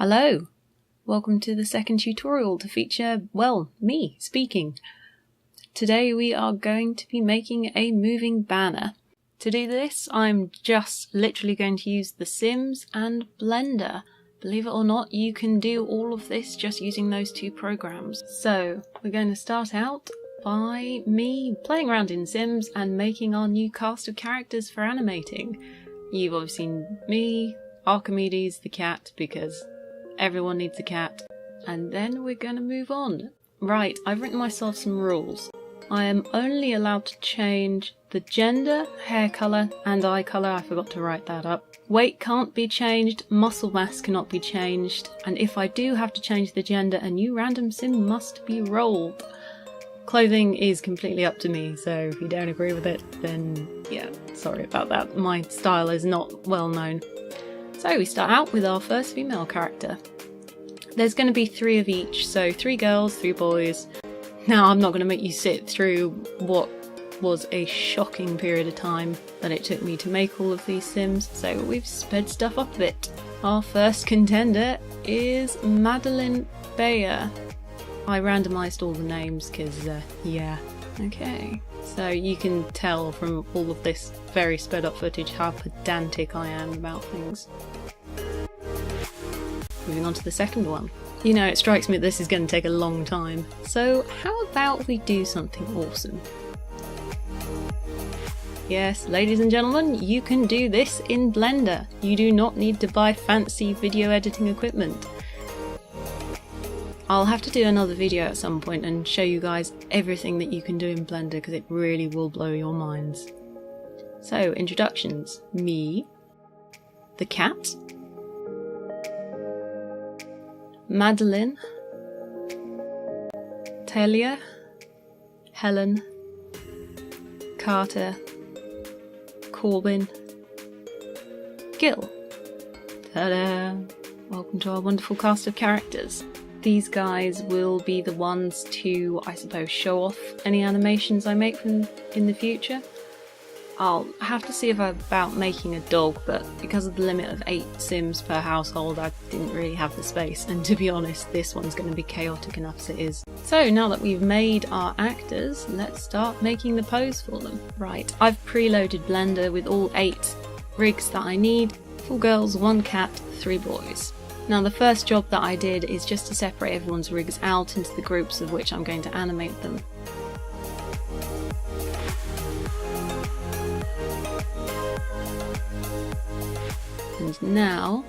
Hello! Welcome to the second tutorial to feature, well, me speaking. Today we are going to be making a moving banner. To do this, I'm just literally going to use The Sims and Blender. Believe it or not, you can do all of this just using those two programs. So, we're going to start out by me playing around in Sims and making our new cast of characters for animating. You've obviously seen me, Archimedes the cat, because everyone needs a cat. And then we're going to move on. Right, I've written myself some rules. I am only allowed to change the gender, hair colour, and eye colour. I forgot to write that up. Weight can't be changed, muscle mass cannot be changed, and if I do have to change the gender, a new random sim must be rolled. Clothing is completely up to me, so if you don't agree with it, then yeah, sorry about that. My style is not well known. So we start out with our first female character. There's going to be 3 of each, so 3 girls, 3 boys. Now I'm not going to make you sit through what was a shocking period of time that it took me to make all of these Sims, so we've sped stuff up a bit. Our first contender is Madeline Bayer. I randomised all the names because, yeah. Okay, so you can tell from all of this very sped up footage how pedantic I am about things. Moving on to the second one. You know, it strikes me that this is going to take a long time, so how about we do something awesome? Yes, ladies and gentlemen, you can do this in Blender. You do not need to buy fancy video editing equipment. I'll have to do another video at some point and show you guys everything that you can do in Blender because it really will blow your minds. So, introductions. Me, the cat, Madeline, Talia, Helen, Carter, Corbin, Gil. Ta-da! Welcome to our wonderful cast of characters. These guys will be the ones to, I suppose, show off any animations I make in the future. I'll have to see about making a dog, but because of the limit of 8 Sims per household, I didn't really have the space, and to be honest, this one's going to be chaotic enough as it is. So now that we've made our actors, let's start making the pose for them. Right, I've preloaded Blender with all 8 rigs that I need. 4 girls, 1 cat, 3 boys. Now the first job that I did is just to separate everyone's rigs out into the groups of which I'm going to animate them. And now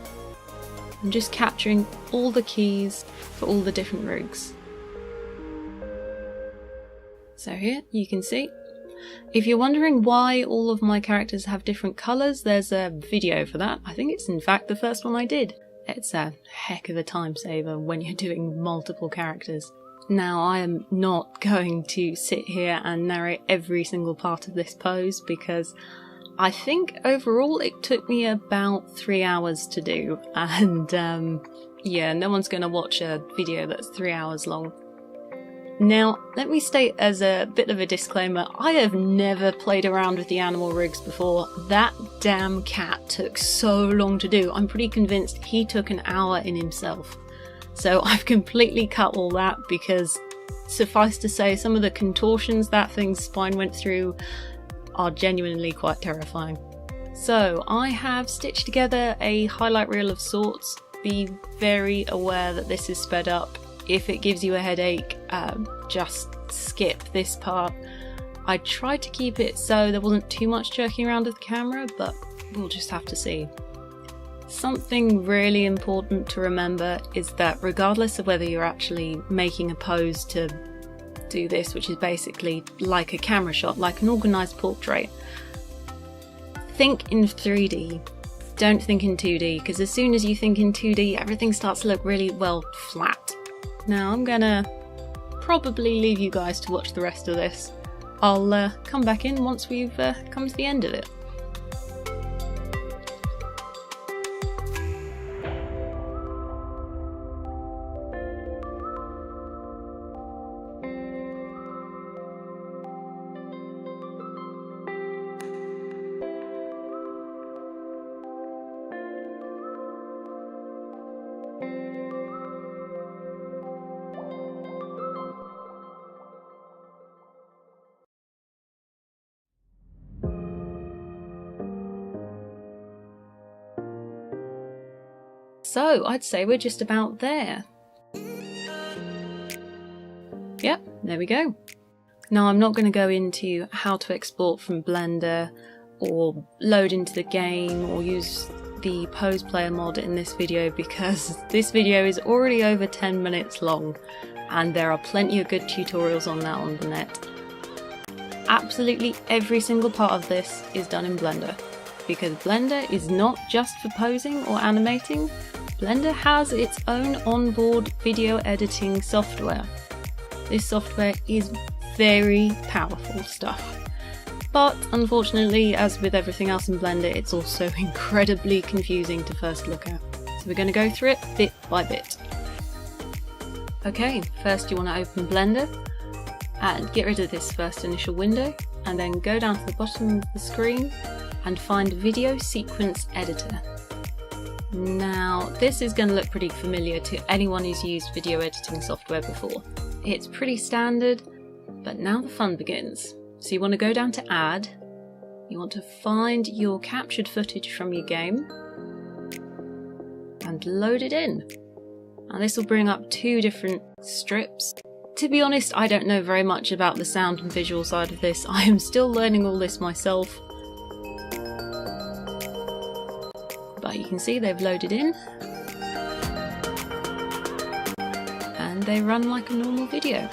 I'm just capturing all the keys for all the different rigs. So here you can see. If you're wondering why all of my characters have different colours, there's a video for that. I think it's in fact the first one I did. It's a heck of a time saver when you're doing multiple characters. Now I am not going to sit here and narrate every single part of this pose because I think overall it took me about 3 hours to do, and yeah, no one's going to watch a video that's 3 hours long. Now, let me state as a bit of a disclaimer, I have never played around with the animal rigs before. That damn cat took so long to do. I'm pretty convinced he took an hour in himself. So I've completely cut all that because, suffice to say, some of the contortions that thing's spine went through are genuinely quite terrifying. So I have stitched together a highlight reel of sorts. Be very aware that this is sped up. If it gives you a headache, just skip this part. I tried to keep it so there wasn't too much jerking around with the camera, but we'll just have to see. Something really important to remember is that regardless of whether you're actually making a pose to do this, which is basically like a camera shot, like an organised portrait, think in 3D. Don't think in 2D, because as soon as you think in 2D, everything starts to look really, well, flat. Now I'm gonna probably leave you guys to watch the rest of this. I'll come back in once we've come to the end of it. So I'd say we're just about there. Yep, there we go. Now I'm not going to go into how to export from Blender or load into the game or use the Pose Player mod in this video, because this video is already over 10 minutes long and there are plenty of good tutorials on that on the net. Absolutely every single part of this is done in Blender, because Blender is not just for posing or animating. Blender has its own onboard video editing software. This software is very powerful stuff. But unfortunately, as with everything else in Blender, it's also incredibly confusing to first look at. So we're going to go through it bit by bit. Okay, first you want to open Blender and get rid of this first initial window, and then go down to the bottom of the screen and find Video Sequence Editor. Now, this is going to look pretty familiar to anyone who's used video editing software before. It's pretty standard, but now the fun begins. So you want to go down to Add, you want to find your captured footage from your game, and load it in. And this will bring up two different strips. To be honest, I don't know very much about the sound and visual side of this. I am still learning all this myself. But you can see they've loaded in. And they run like a normal video.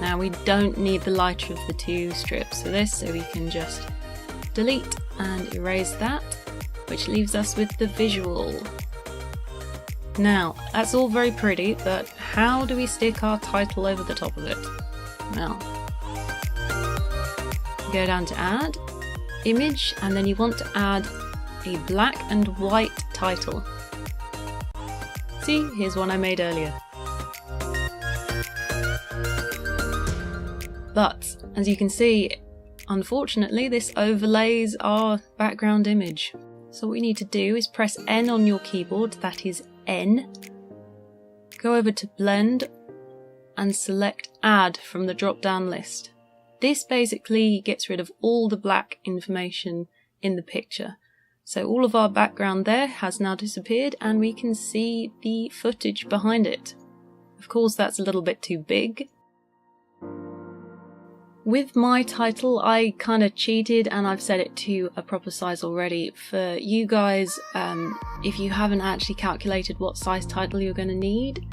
Now we don't need the lighter of the two strips for this, so we can just delete and erase that, which leaves us with the visual. Now, that's all very pretty, but how do we stick our title over the top of it? Well, go down to Add, Image, and then you want to add a black and white title. See, here's one I made earlier. But, as you can see, unfortunately this overlays our background image. So what we need to do is press N on your keyboard, that is N. Go over to Blend and select Add from the drop-down list. This basically gets rid of all the black information in the picture. So all of our background there has now disappeared and we can see the footage behind it. Of course, that's a little bit too big. With my title, I kind of cheated and I've set it to a proper size already. For you guys, if you haven't actually calculated what size title you're going to need,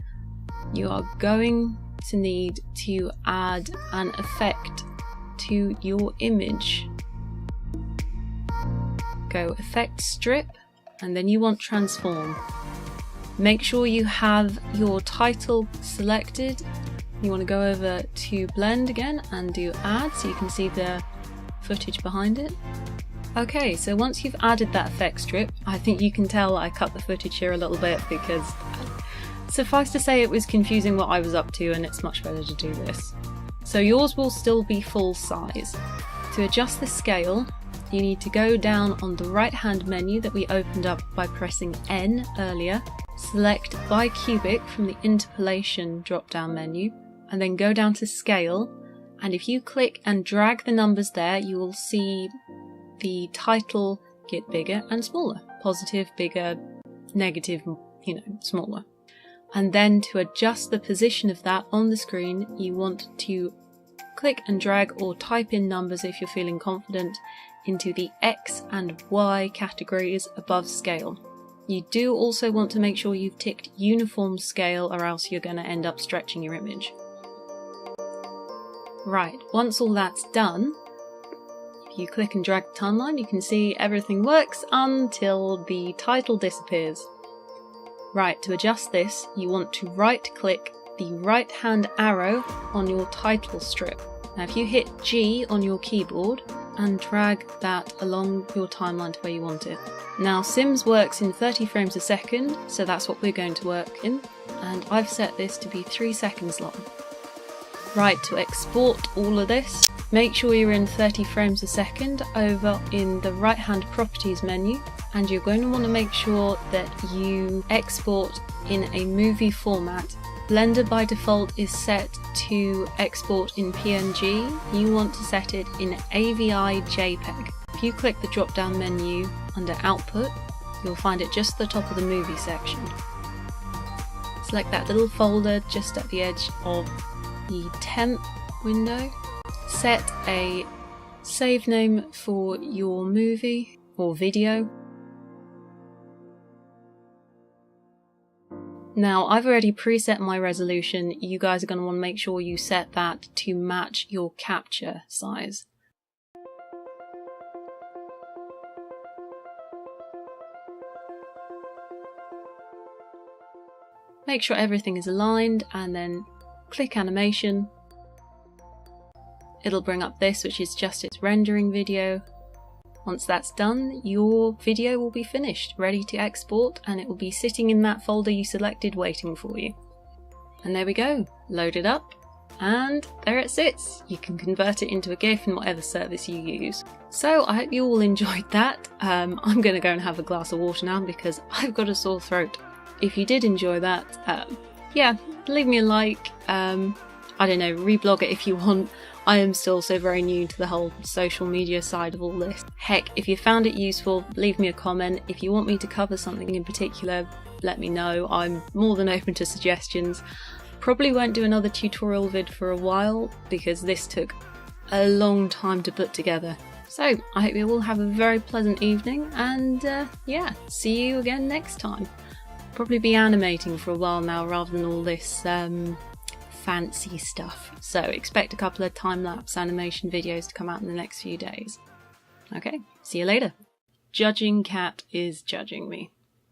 you are going to need to add an effect to your image. Go Effect Strip, and then you want Transform. Make sure you have your title selected. You want to go over to Blend again and do Add so you can see the footage behind it. Okay, so once you've added that effect strip, I think you can tell I cut the footage here a little bit because suffice to say it was confusing what I was up to, and it's much better to do this. So yours will still be full size. To adjust the scale, you need to go down on the right hand menu that we opened up by pressing N earlier, select Bicubic from the Interpolation drop down menu, and then go down to Scale, and if you click and drag the numbers there, you will see the title get bigger and smaller. Positive, bigger, negative, smaller. And then to adjust the position of that on the screen, you want to click and drag or type in numbers if you're feeling confident into the X and Y categories above Scale. You do also want to make sure you've ticked Uniform Scale, or else you're going to end up stretching your image. Right, once all that's done, if you click and drag the timeline, you can see everything works until the title disappears. Right, to adjust this, you want to right-click the right-hand arrow on your title strip. Now if you hit G on your keyboard and drag that along your timeline to where you want it. Now Sims works in 30 frames a second, so that's what we're going to work in, and I've set this to be 3 seconds long. Right, to export all of this, Make sure you're in 30 frames a second over in the right hand properties menu, and you're going to want to make sure that you export in a movie format. Blender by default is set to export in PNG. You want to set it in AVI JPEG. If you click the drop down menu under output, you'll find it just at the top of the movie section. Select that little folder just at the edge of the temp window. Set a save name for your movie or video. Now, I've already preset my resolution. You guys are going to want to make sure you set that to match your capture size. Make sure everything is aligned and then click animation. It'll bring up this, which is just its rendering video. Once that's done, your video will be finished, ready to export, and it will be sitting in that folder you selected waiting for you. And there we go, load it up, and there it sits. You can convert it into a GIF in whatever service you use. So I hope you all enjoyed that. I'm going to go and have a glass of water now because I've got a sore throat. If you did enjoy that, yeah, leave me a like, I don't know, reblog it if you want. I am still so very new to the whole social media side of all this. Heck, if you found it useful, leave me a comment. If you want me to cover something in particular, let me know. I'm more than open to suggestions. Probably won't do another tutorial vid for a while because this took a long time to put together. So I hope you all have a very pleasant evening, and yeah, see you again next time. Probably be animating for a while now rather than all this fancy stuff, so expect a couple of time-lapse animation videos to come out in the next few days. Okay, see you later. Judging Cat is judging me.